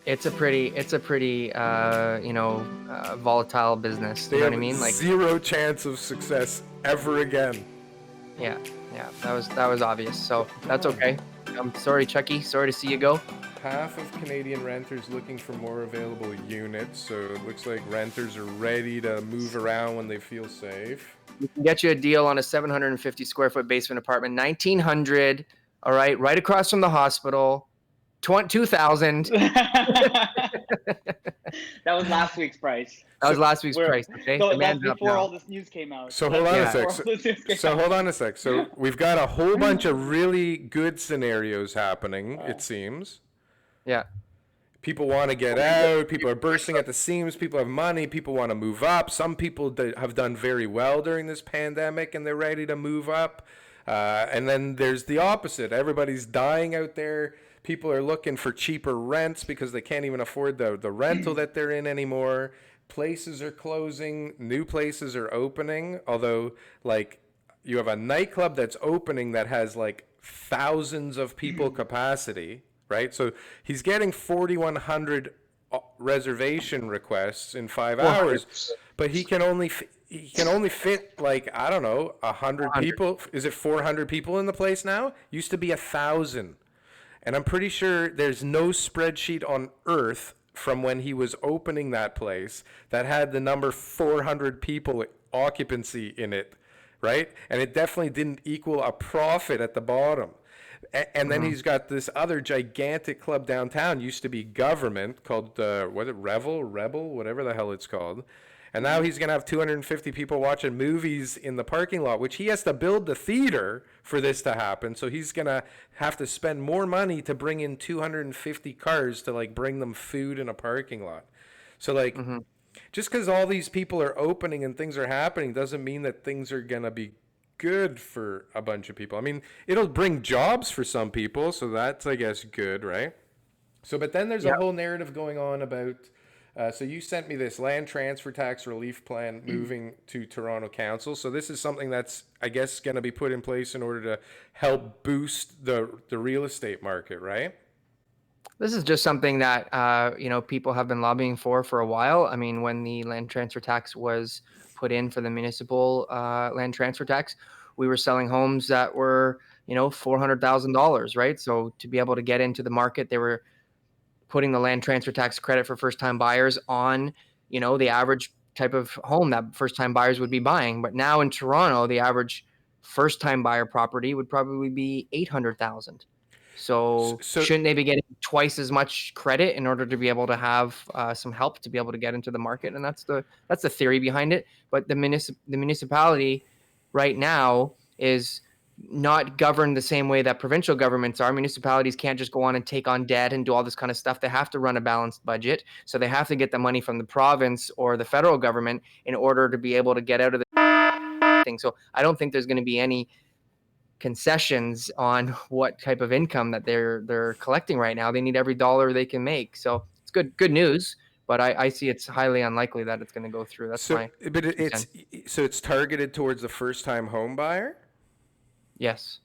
It's a pretty volatile business. You They know what I have mean? Like, zero chance of success ever again. yeah, that was obvious. So that's okay. I'm sorry, Chucky. Sorry to see you go. Half of Canadian renters looking for more available units, so it looks like renters are ready to move around when they feel safe. We can get you a deal on a 750 square foot basement apartment, 1900. All right across from the hospital, 2000. That was last week's price. That was So, last week's price. Okay, So that's demand's up before now. all this news came out. so hold That's on a Yeah. sec. before all this news came So out. hold on a sec. So we've got a whole bunch of really good scenarios happening, it seems. Yeah. People want to get out. People are bursting at the seams. People have money. People want to move up. Some people have done very well during this pandemic and they're ready to move up. And then there's the opposite. Everybody's dying out there. People are looking for cheaper rents because they can't even afford the rental that they're in anymore. Places are closing. New places are opening. Although, like, you have a nightclub that's opening that has like thousands of people capacity, right? So he's getting 4,100 reservation requests in 5 hours, but he can only fit like, I don't know, 100 people. Is it 400 people in the place now? Used to be 1,000, and I'm pretty sure there's no spreadsheet on earth from when he was opening that place that had the number 400 people occupancy in it, right? And it definitely didn't equal a profit at the bottom. And then he's got this other gigantic club downtown, used to be government, called what is it, Rebel, whatever the hell it's called. And now he's gonna have 250 people watching movies in the parking lot, which he has to build the theater for this to happen. So he's gonna have to spend more money to bring in 250 cars to like bring them food in a parking lot. So like, just because all these people are opening and things are happening doesn't mean that things are gonna be good for a bunch of people. I mean, it'll bring jobs for some people, so that's, I guess, good, right? So, but then there's a Yeah. whole narrative going on about. So you sent me this land transfer tax relief plan moving to Toronto Council. So this is something that's, I guess, going to be put in place in order to help boost the real estate market, right? This is just something that people have been lobbying for a while. I mean, when the land transfer tax was put in for the municipal land transfer tax, we were selling homes that were $400,000, right? So to be able to get into the market, they were putting the land transfer tax credit for first-time buyers on the average type of home that first-time buyers would be buying. But now in Toronto, the average first-time buyer property would probably be 800,000. So So shouldn't they be getting twice as much credit in order to be able to have some help to be able to get into the market? And that's the theory behind it. But the municipality right now is not governed the same way that provincial governments are. Municipalities can't just go on and take on debt and do all this kind of stuff. They have to run a balanced budget. So they have to get the money from the province or the federal government in order to be able to get out of the thing. So I don't think there's going to be any concessions on what type of income that they're collecting right now. They need every dollar they can make. So it's good news, but I see it's highly unlikely that it's going to go through. That's so my but 2 cents. it's targeted towards the first time home buyer. Yes.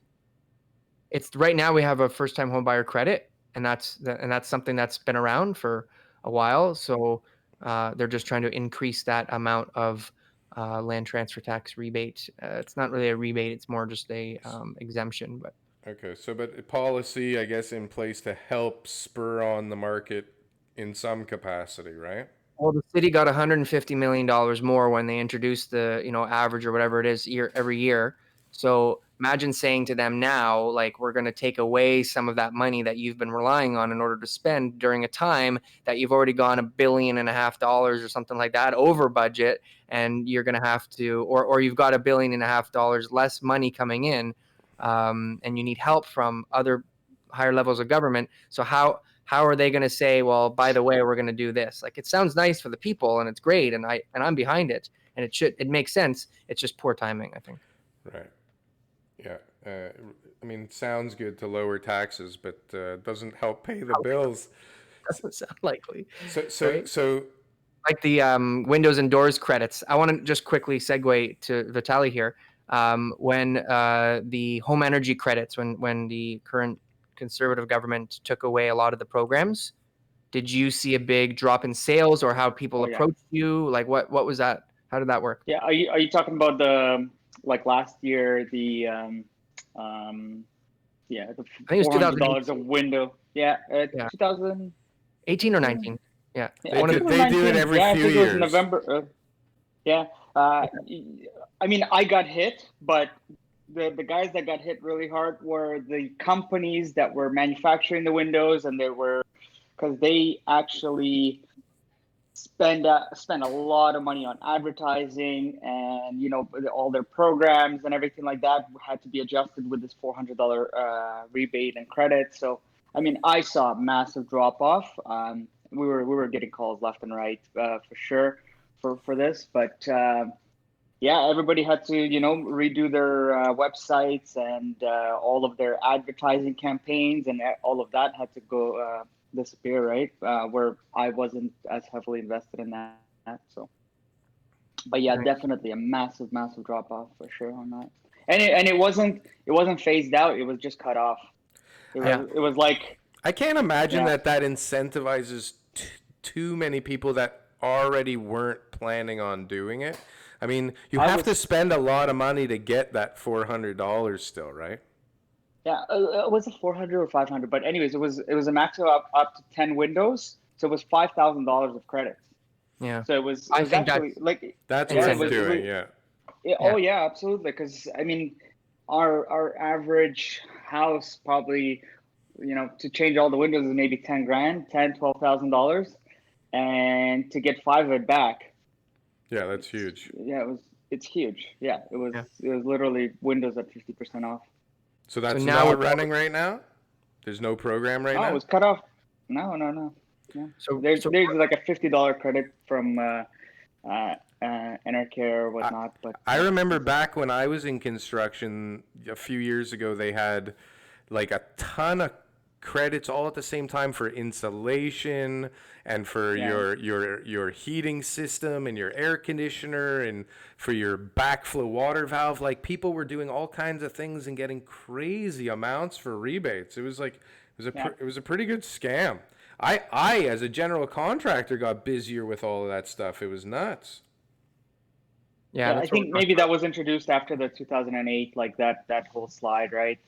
It's right now we have a first time home buyer credit, and that's something that's been around for a while. So they're just trying to increase that amount of land transfer tax rebate. It's not really a rebate; it's more just a exemption. But Okay, so but policy, I guess, in place to help spur on the market in some capacity, right? well, the city got $150 million more when they introduced the average or whatever it is every year. So imagine saying to them now, like, we're going to take away some of that money that you've been relying on in order to spend during a time that you've already gone $1.5 billion or something like that over budget, and you're going to have to, or you've got $1.5 billion less money coming in, and you need help from other higher levels of government. So how are they going to say, well, by the way, we're going to do this? Like, it sounds nice for the people and it's great, and I'm behind it, and it makes sense. It's just poor timing, I think. Right. Yeah. I mean, sounds good to lower taxes, but doesn't help pay the bills. Doesn't sound likely, So right? Like the windows and doors credits. I want to just quickly segue to Vitalii here. When the home energy credits, when the current conservative government took away a lot of the programs, Did you see a big drop in sales, or how people Oh, yeah. approached you? Like what was that? How did that work? Yeah, are you talking about the like last year the yeah, the I think it was $400 a 2018. window. Yeah, Yeah, 2018 18 or 19. Yeah, Yeah, one of the or They do it 19. every Yeah, I few think it was years. November. Yeah. I mean, I got hit, but the guys that got hit really hard were the companies that were manufacturing the windows, and they were because they actually spend a lot of money on advertising, and all their programs and everything like that had to be adjusted with this $400 rebate and credit. So I mean, I saw a massive drop off. We were getting calls left and right, for sure, for this, but yeah, everybody had to redo their websites, and all of their advertising campaigns, and all of that had to go disappear, right? Where I wasn't as heavily invested in that. So, but yeah, Right. definitely a massive, massive drop off for sure on that. And it wasn't phased out. It was just cut off. It Yeah. was like, I can't imagine yeah, that incentivizes too many people that already weren't planning on doing it. I mean, you I have to was spend a lot of money to get that $400 still, right? yeah, it was a 400 or 500, but anyways, it was a max of up to 10 windows, so it was $5,000 of credits. Yeah, So it I was think actually that's like, That's yeah, worth incentive. doing, yeah. oh Yeah, yeah, absolutely. Because I mean, our average house probably, to change all the windows is maybe 10 grand, $12,000, and to get five of it back, Yeah, that's huge. yeah, it's huge. Yeah, it was yeah. it was literally windows at 50% off. So So that's now not with all running right now? There's no program right Oh, it now? was cut off. No, no, no, no. so There's so there's like a $50 credit from Enercare or I, whatnot, but I remember that's it. back when I was in construction a few years ago, they had like a ton of credits all at the same time for insulation and for Yeah, your heating system and your air conditioner and for your backflow water valve. Like people were doing all kinds of things and getting crazy amounts for rebates. It was like yeah. it was a pretty good scam. I as a general contractor got busier with all of that stuff. It was nuts. yeah, Yeah, I that's what we're think talking maybe about. that was introduced after the 2008, like that whole slide, right?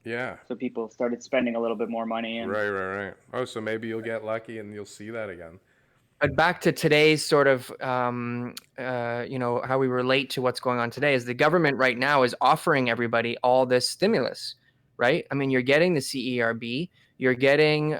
Yeah. So people started spending a little bit more money, and Right. Oh, so maybe you'll get lucky and you'll see that again. But back to today's sort of, how we relate to what's going on today is the government right now is offering everybody all this stimulus, right? I mean, you're getting the CERB, you're getting,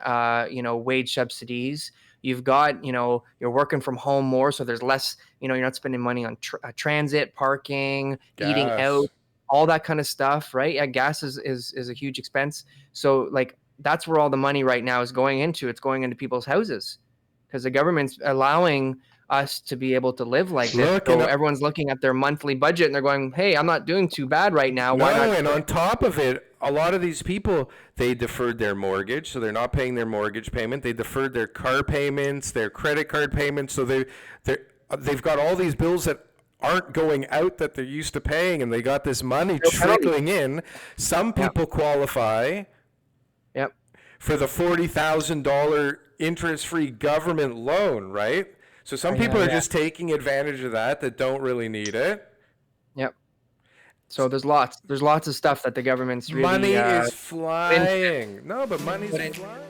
wage subsidies. You've got, you're working from home more, so there's less, you're not spending money on transit, parking, eating out, Gas. all that kind of stuff, right? Yeah, gas is a huge expense. So like that's where all the money right now is going into. It's going into people's houses because the government's allowing us to be able to live like this. Look, So everyone's looking at their monthly budget and they're going, "Hey, I'm not doing too bad right now. Why no, not?" and on top of it, a lot of these people, they deferred their mortgage, so they're not paying their mortgage payment. They deferred their car payments, their credit card payments, so they've got all these bills that aren't going out that they're used to paying, and they got this money No penalty. trickling in. Some Yep. people qualify Yep. for the $40,000 interest-free government loan, right? So some people are Yeah. just taking advantage of that don't really need it. Yep. So there's lots of stuff that the government's Money really is into. flying. No, but money's Put in. flying.